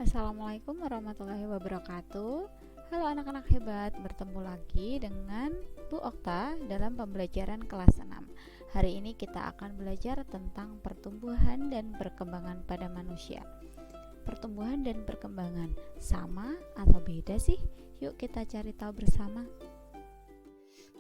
Assalamualaikum warahmatullahi wabarakatuh. Halo anak-anak hebat, bertemu lagi dengan Bu Okta dalam pembelajaran kelas 6. Hari ini kita akan belajar tentang pertumbuhan dan perkembangan pada manusia. Pertumbuhan dan perkembangan sama atau beda sih? Yuk kita cari tahu bersama.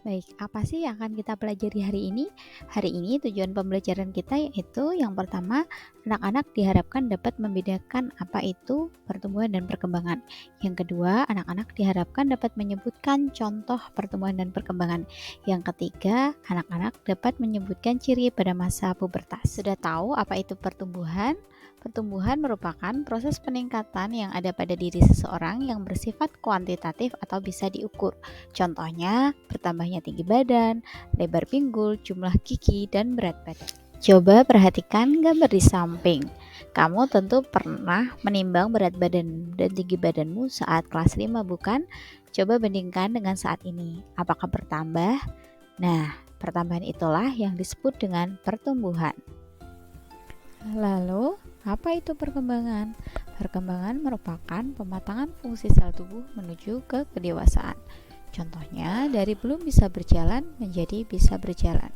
Baik, apa sih yang akan kita pelajari hari ini? Hari ini tujuan pembelajaran kita yaitu yang pertama, anak-anak diharapkan dapat membedakan apa itu pertumbuhan dan perkembangan. Yang kedua, anak-anak diharapkan dapat menyebutkan contoh pertumbuhan dan perkembangan. Yang ketiga, anak-anak dapat menyebutkan ciri pada masa pubertas. Sudah tahu apa itu pertumbuhan? Pertumbuhan merupakan proses peningkatan yang ada pada diri seseorang yang bersifat kuantitatif atau bisa diukur. Contohnya, bertambahnya tinggi badan, lebar pinggul, jumlah gigi, dan berat badan. Coba perhatikan gambar di samping. Kamu tentu pernah menimbang berat badan dan tinggi badanmu saat kelas 5, bukan? Coba bandingkan dengan saat ini. Apakah bertambah? Nah, pertambahan itulah yang disebut dengan pertumbuhan. Lalu, apa itu perkembangan? Perkembangan merupakan pematangan fungsi sel tubuh menuju ke kedewasaan. Contohnya, dari belum bisa berjalan menjadi bisa berjalan.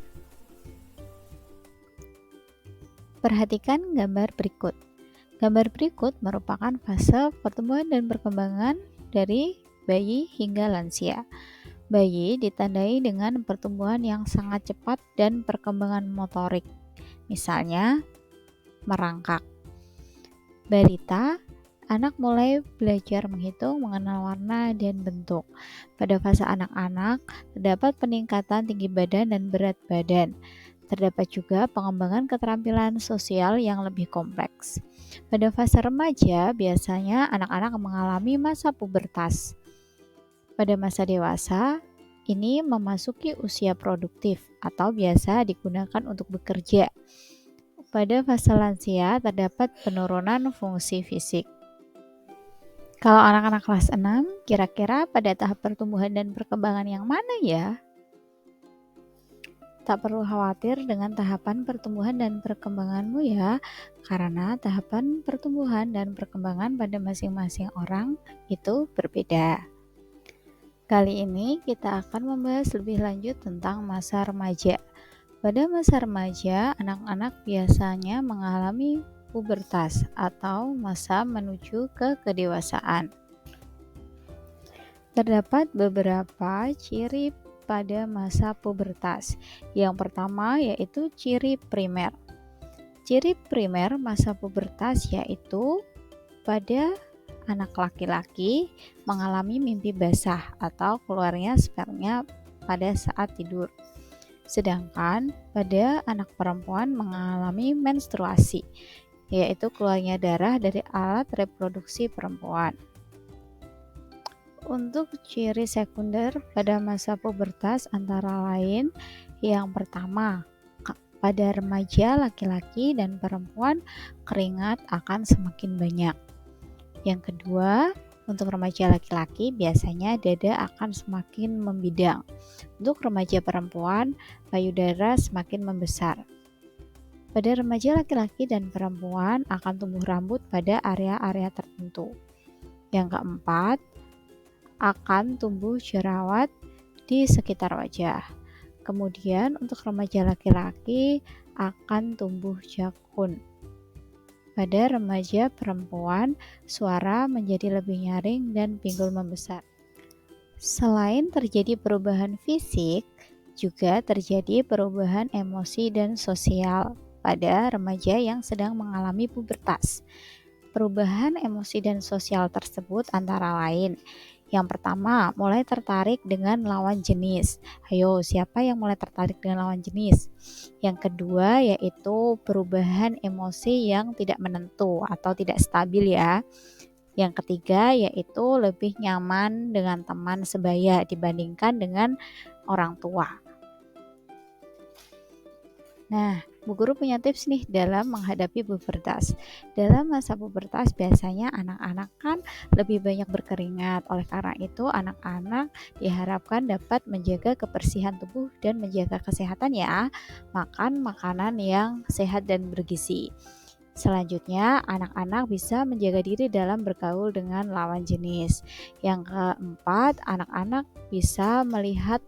Perhatikan gambar berikut. Gambar berikut merupakan fase pertumbuhan dan perkembangan dari bayi hingga lansia. Bayi ditandai dengan pertumbuhan yang sangat cepat dan perkembangan motorik. Misalnya, merangkak. Balita, anak mulai belajar menghitung, mengenal warna dan bentuk. Pada fase anak-anak, terdapat peningkatan tinggi badan dan berat badan. Terdapat juga pengembangan keterampilan sosial yang lebih kompleks. Pada fase remaja, biasanya anak-anak mengalami masa pubertas. Pada masa dewasa, ini memasuki usia produktif atau biasa digunakan untuk bekerja. Pada fase lansia terdapat penurunan fungsi fisik. Kalau anak-anak kelas 6, kira-kira pada tahap pertumbuhan dan perkembangan yang mana ya? Tak perlu khawatir dengan tahapan pertumbuhan dan perkembanganmu ya, karena tahapan pertumbuhan dan perkembangan pada masing-masing orang itu berbeda. Kali ini kita akan membahas lebih lanjut tentang masa remaja. Pada masa remaja, anak-anak biasanya mengalami pubertas atau masa menuju ke kedewasaan. Terdapat beberapa ciri pada masa pubertas. Yang pertama yaitu ciri primer. Ciri primer masa pubertas yaitu pada anak laki-laki mengalami mimpi basah atau keluarnya sperma pada saat tidur. Sedangkan pada anak perempuan mengalami menstruasi, yaitu keluarnya darah dari alat reproduksi perempuan. Untuk ciri sekunder pada masa pubertas antara lain, yang pertama, pada remaja laki-laki dan perempuan keringat akan semakin banyak. Yang kedua, untuk remaja laki-laki biasanya dada akan semakin membidang. Untuk remaja perempuan, payudara semakin membesar. Pada remaja laki-laki dan perempuan akan tumbuh rambut pada area-area tertentu. Yang keempat, akan tumbuh jerawat di sekitar wajah. Kemudian untuk remaja laki-laki akan tumbuh jakun. Pada remaja perempuan, suara menjadi lebih nyaring dan pinggul membesar. Selain terjadi perubahan fisik, juga terjadi perubahan emosi dan sosial pada remaja yang sedang mengalami pubertas. Perubahan emosi dan sosial tersebut antara lain, yang pertama, mulai tertarik dengan lawan jenis. Ayo, siapa yang mulai tertarik dengan lawan jenis? Yang kedua, yaitu perubahan emosi yang tidak menentu atau tidak stabil ya. Yang ketiga, yaitu lebih nyaman dengan teman sebaya dibandingkan dengan orang tua. Nah, Bu Guru punya tips nih dalam menghadapi pubertas. Dalam masa pubertas biasanya anak-anak kan lebih banyak berkeringat. Oleh karena itu, anak-anak diharapkan dapat menjaga kebersihan tubuh dan menjaga kesehatan ya. Makan makanan yang sehat dan bergizi. Selanjutnya, anak-anak bisa menjaga diri dalam bergaul dengan lawan jenis. Yang keempat, anak-anak bisa melihat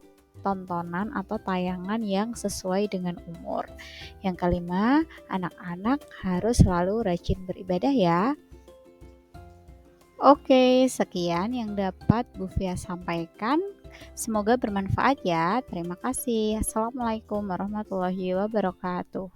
tontonan atau tayangan yang sesuai dengan umur. Yang kelima, anak-anak harus selalu rajin beribadah ya. Oke, sekian yang dapat Bu Fia sampaikan. Semoga bermanfaat ya. Terima kasih. Assalamualaikum warahmatullahi wabarakatuh.